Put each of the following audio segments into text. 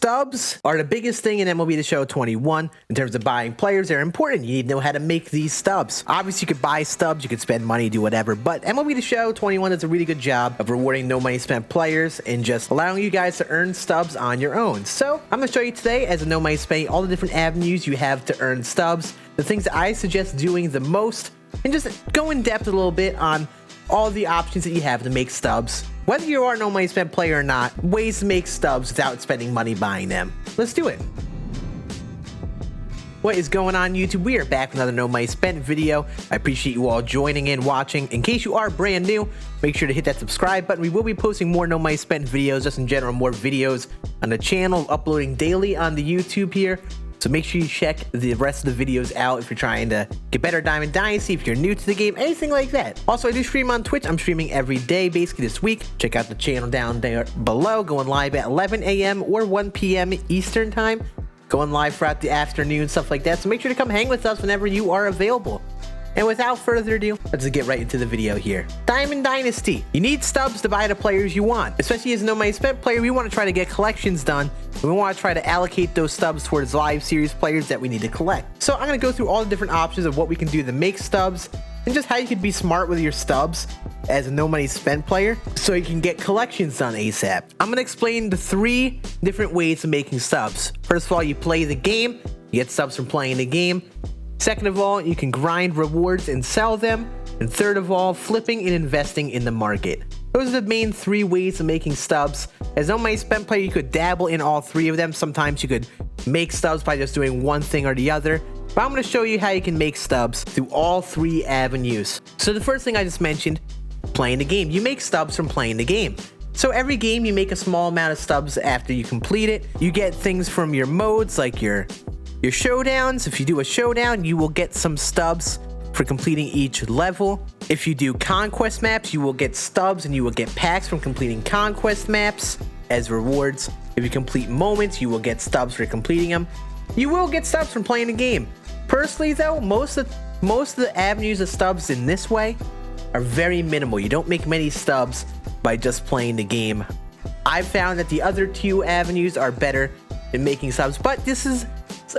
Stubs are the biggest thing in MLB The Show 21 in terms of buying players. They're important. You need to know how to make these stubs. Obviously, you could buy stubs, you could spend money, do whatever, but MLB The Show 21 does a really good job of rewarding no money spent players and just allowing you guys to earn stubs on your own. So I'm going to show you today, as a no money spent, all the different avenues you have to earn stubs, the things that I suggest doing the most, and just go in depth a little bit on all the options that you have to make stubs. Whether you are a no money spent player or not, ways to make stubs without spending money buying them. Let's do it. What is going on, YouTube? We are back with another no money spent video. I appreciate you all joining in, watching. In case you are brand new, make sure to hit that subscribe button. We will be posting more no money spent videos, just in general, more videos on the channel, uploading daily on the YouTube here. So make sure you check the rest of the videos out if you're trying to get better Diamond Dynasty, if you're new to the game, anything like that. Also, I do stream on Twitch. I'm streaming every day, basically this week. Check out the channel down there below, going live at 11 a.m. or 1 p.m. Eastern time. Going live throughout the afternoon, stuff like that. So make sure to come hang with us whenever you are available. And without further ado, let's get right into the video here. Diamond Dynasty. You need stubs to buy the players you want. Especially as a no money spent player, we want to try to get collections done. And we want to try to allocate those stubs towards live series players that we need to collect. So I'm going to go through all the different options of what we can do to make stubs, and just how you can be smart with your stubs as a no money spent player so you can get collections done ASAP. I'm going to explain the 3 different ways of making stubs. First of all, you play the game. You get stubs from playing the game. Second of all, you can grind rewards and sell them. And third of all, flipping and investing in the market. Those are the main 3 ways of making stubs. As no money spent player, you could dabble in all 3 of them. Sometimes you could make stubs by just doing one thing or the other. But I'm going to show you how you can make stubs through all 3 avenues. So the first thing I just mentioned, playing the game. You make stubs from playing the game. So every game, you make a small amount of stubs after you complete it. You get things from your modes, like your showdowns. If you do a showdown, you will get some stubs for completing each level. If you do conquest maps, you will get stubs and you will get packs from completing conquest maps as rewards. If you complete moments, you will get stubs for completing them. You will get stubs from playing the game. Personally though, most of the avenues of stubs in this way are very minimal. You don't make many stubs by just playing the game. I've found that the other 2 avenues are better in making stubs, but this is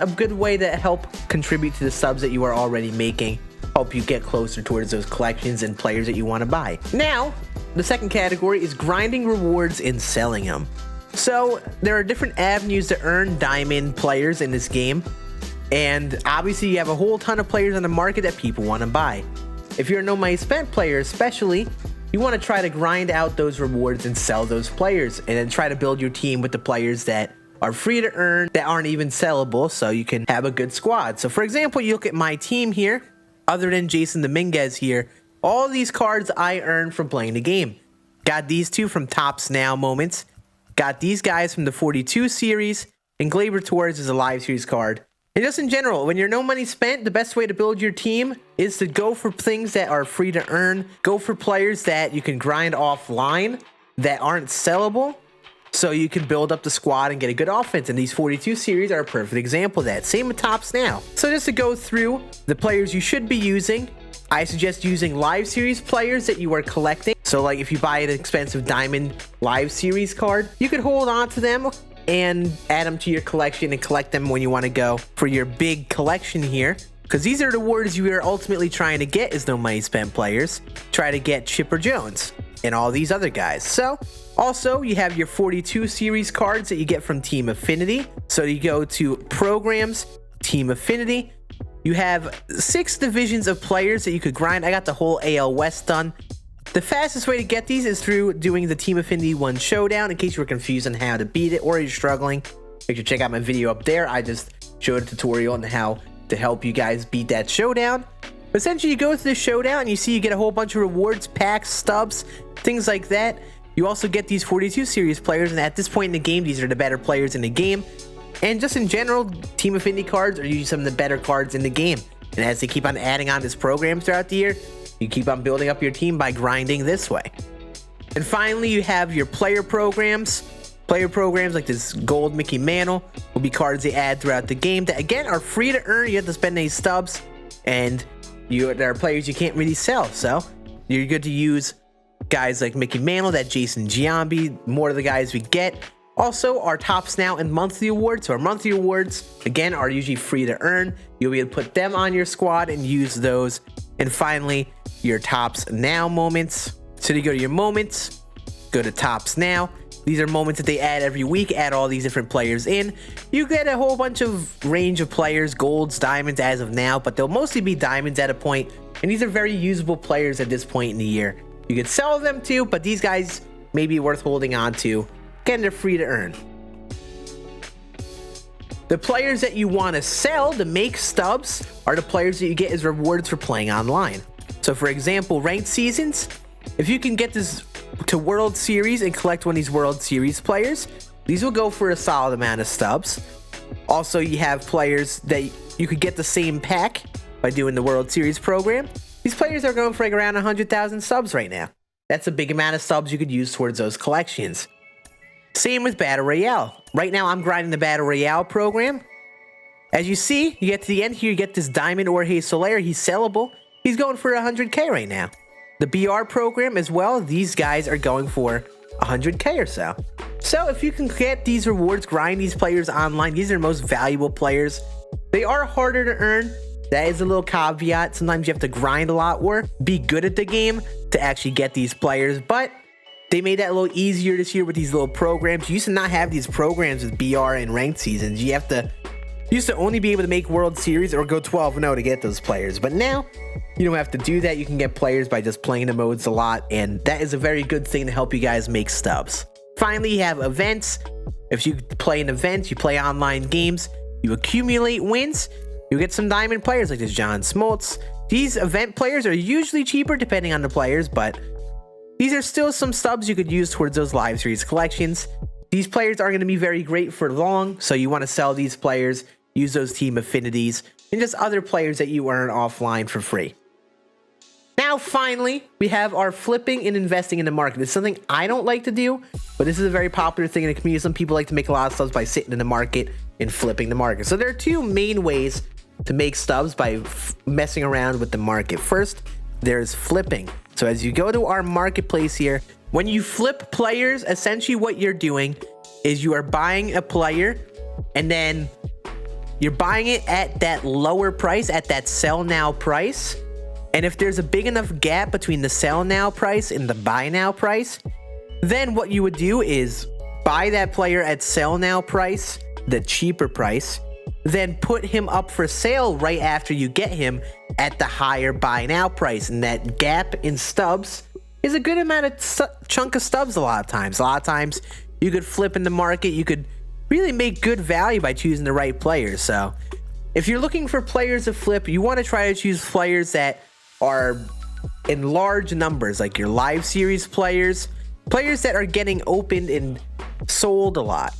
a good way to help contribute to the subs that you are already making, help you get closer towards those collections and players that you want to buy. Now, the second category is grinding rewards and selling them. So there are different avenues to earn diamond players in this game, and obviously you have a whole ton of players on the market that people want to buy. If you're a no money spent player especially, you want to try to grind out those rewards and sell those players, and then try to build your team with the players that are free to earn, that aren't even sellable, so you can have a good squad. So for example, you look at my team here, other than Jason Dominguez here, all these cards I earned from playing the game. Got these 2 from Tops Now moments, got these guys from the 42 series, and Glaber Torres is a live series card. And just in general, when you're no money spent, the best way to build your team is to go for things that are free to earn, go for players that you can grind offline that aren't sellable, so you can build up the squad and get a good offense. And these 42 series are a perfect example of that. Same with Tops Now. So just to go through the players you should be using, I suggest using live series players that you are collecting. So like if you buy an expensive diamond live series card, you could hold on to them and add them to your collection and collect them when you want to go for your big collection here. Because these are the rewards you are ultimately trying to get as no money spent players. Try to get Chipper Jones and all these other guys. So also you have your 42 series cards that you get from Team Affinity. So you go to Programs, Team Affinity. You have 6 divisions of players that you could grind. I got the whole AL West done. The fastest way to get these is through doing the Team Affinity 1 showdown. In case you were confused on how to beat it or you're struggling, make sure to check out my video up there. I just showed a tutorial on how to help you guys beat that showdown. Essentially, you go through the showdown and you see you get a whole bunch of rewards, packs, stubs, things like that. You also get these 42 series players, and at this point in the game, these are the better players in the game. And just in general, Team Affinity cards are usually some of the better cards in the game. And as they keep on adding on this program throughout the year, you keep on building up your team by grinding this way. And finally, you have your player programs. Player programs like this gold Mickey Mantle will be cards they add throughout the game that again are free to earn. You have to spend any stubs, and there are players you can't really sell. So you're good to use guys like Mickey Mantle, that Jason Giambi. More of the guys we get, Also, our Tops Now and monthly awards. So our monthly awards, again, are usually free to earn. You'll be able to put them on your squad and use those. And finally, your Tops Now moments. So you go to your moments, go to Tops Now. These are moments that they add every week, add all these different players in. You get a whole bunch of range of players, golds, diamonds as of now, but they'll mostly be diamonds at a point. And these are very usable players at this point in the year. You could sell them too, but these guys may be worth holding on to. Again, they're free to earn. The players that you want to sell to make stubs are the players that you get as rewards for playing online. So for example, ranked seasons, if you can get this to World Series and collect one of these World Series players, these will go for a solid amount of stubs. Also, you have players that you could get the same pack by doing the World Series program. These players are going for like around 100,000 subs right now. That's a big amount of subs you could use towards those collections. Same with Battle Royale. Right now, I'm grinding the Battle Royale program. As you see, you get to the end here, you get this Diamond Jorge Soler. He's sellable. He's going for 100K right now. The BR program as well, these guys are going for 100K or so. So if you can get these rewards, grind these players online, these are the most valuable players. They are harder to earn. That is a little caveat. Sometimes you have to grind a lot or be good at the game to actually get these players, but they made that a little easier this year with these little programs. You used to not have these programs with BR and ranked seasons. You used to only be able to make World Series or go 12-0 to get those players. But now, you don't have to do that. You can get players by just playing the modes a lot, and that is a very good thing to help you guys make stubs. Finally, you have events. If you play an event, you play online games, you accumulate wins, you get some diamond players like this John Smoltz. These event players are usually cheaper depending on the players, but these are still some stubs you could use towards those live series collections. These players aren't going to be very great for long, so you want to sell these players, use those team affinities, and just other players that you earn offline for free. Now, finally, we have our flipping and investing in the market. It's something I don't like to do, but this is a very popular thing in the community. Some people like to make a lot of stubs by sitting in the market and flipping the market. So there are two main ways to make stubs by messing around with the market. First, there's flipping. So as you go to our marketplace here, when you flip players, essentially what you're doing is you are buying a player and then you're buying it at that lower price, at that sell now price. And if there's a big enough gap between the sell now price and the buy now price, then what you would do is buy that player at sell now price, the cheaper price, then put him up for sale right after you get him at the higher buy now price. And that gap in stubs is a good amount of chunk of stubs a lot of times. A lot of times you could flip in the market. You could really make good value by choosing the right players. So if you're looking for players to flip, you want to try to choose players that are in large numbers, like your live series players that are getting opened and sold a lot.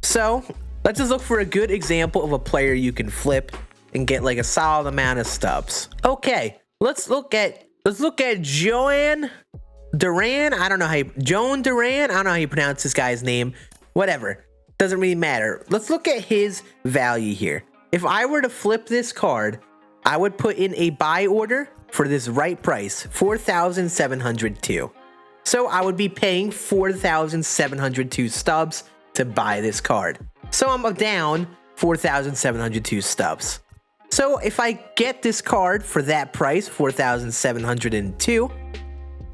So let's just look for a good example of a player you can flip and get like a solid amount of stubs. Okay, let's look at Joan Duran. I don't know how you pronounce this guy's name. Whatever, doesn't really matter. Let's look at his value here. If I were to flip this card, I would put in a buy order for this right price, 4,702. So I would be paying 4,702 stubs to buy this card. So I'm down 4,702 stubs. So if I get this card for that price, 4,702,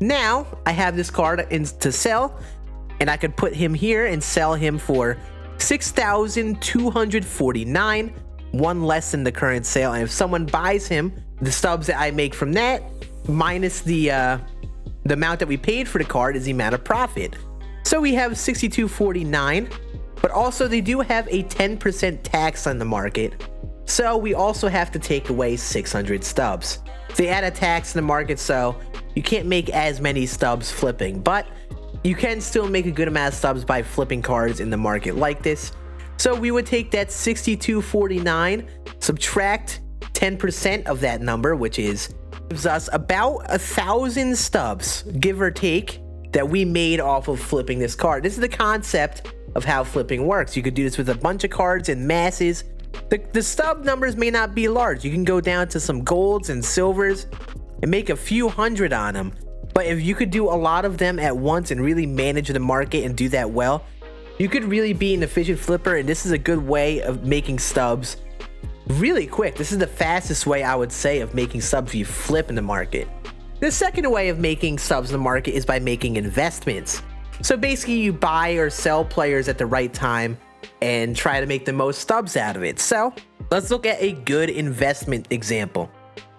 now I have this card to sell, and I could put him here and sell him for 6,249, one less than the current sale. And if someone buys him, the stubs that I make from that minus the amount that we paid for the card is the amount of profit. So we have 6,249, but also they do have a 10% tax on the market. So we also have to take away 600 stubs. They add a tax in the market, so you can't make as many stubs flipping, but you can still make a good amount of stubs by flipping cards in the market like this. So we would take that 6,249, subtract 10% of that number, which gives us about 1,000 stubs, give or take, that we made off of flipping this card. This is the concept of how flipping works. You could do this with a bunch of cards in masses. The stub numbers may not be large. You can go down to some golds and silvers and make a few hundred on them. But if you could do a lot of them at once and really manage the market and do that well, you could really be an efficient flipper, and this is a good way of making stubs really quick. This is the fastest way, I would say, of making stubs if you flip in the market. The second way of making stubs in the market is by making investments. So basically you buy or sell players at the right time and try to make the most stubs out of it. So let's look at a good investment example.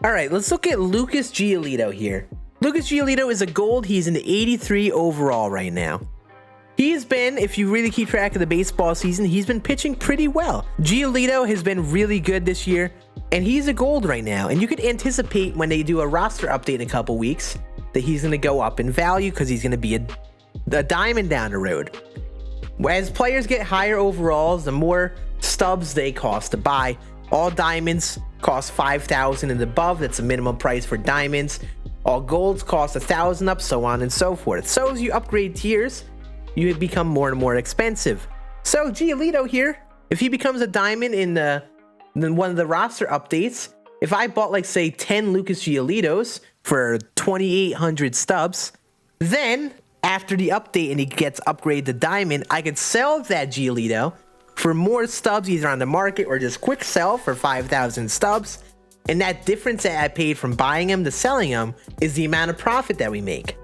All right, let's look at Lucas Giolito here. Lucas Giolito is a gold. He's an 83 overall right now. He's been, if you really keep track of the baseball season, he's been pitching pretty well. Giolito has been really good this year, and he's a gold right now. And you could anticipate when they do a roster update in a couple weeks that he's going to go up in value because he's going to be a diamond down the road. As players get higher overalls, the more stubs they cost to buy. All diamonds cost 5,000 and above. That's the minimum price for diamonds. All golds cost 1,000 up, so on and so forth. So as you upgrade tiers, you become more and more expensive. So Giolito here, if he becomes a diamond in one of the roster updates, if I bought like say 10 Lucas Giolitos for 2,800 stubs, then after the update and he gets upgraded to diamond, I could sell that Giolito for more stubs either on the market or just quick sell for 5,000 stubs. And that difference that I paid from buying him to selling him is the amount of profit that we make.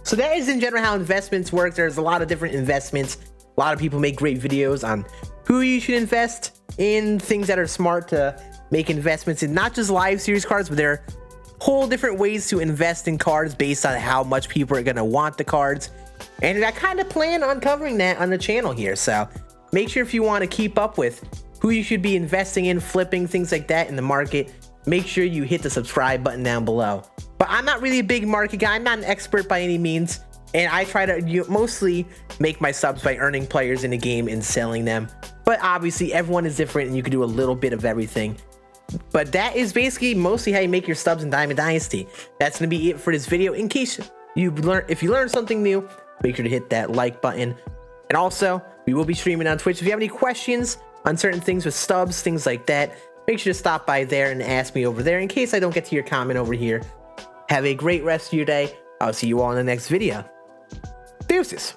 So that is in general how investments work. There's a lot of different investments. A lot of people make great videos on who you should invest in, things that are smart to make investments in, not just live series cards, but there are whole different ways to invest in cards based on how much people are going to want the cards. And I kind of plan on covering that on the channel here. So make sure if you want to keep up with who you should be investing in, flipping, things like that in the market, make sure you hit the subscribe button down below. But I'm not really a big market guy. I'm not an expert by any means. And I try to mostly make my subs by earning players in the game and selling them. But obviously everyone is different and you can do a little bit of everything. But that is basically mostly how you make your stubs in Diamond Dynasty. That's going to be it for this video. In case if you learned something new, make sure to hit that like button. And also, we will be streaming on Twitch. If you have any questions on certain things with stubs, things like that, make sure to stop by there and ask me over there in case I don't get to your comment over here. Have a great rest of your day. I'll see you all in the next video. Deuces.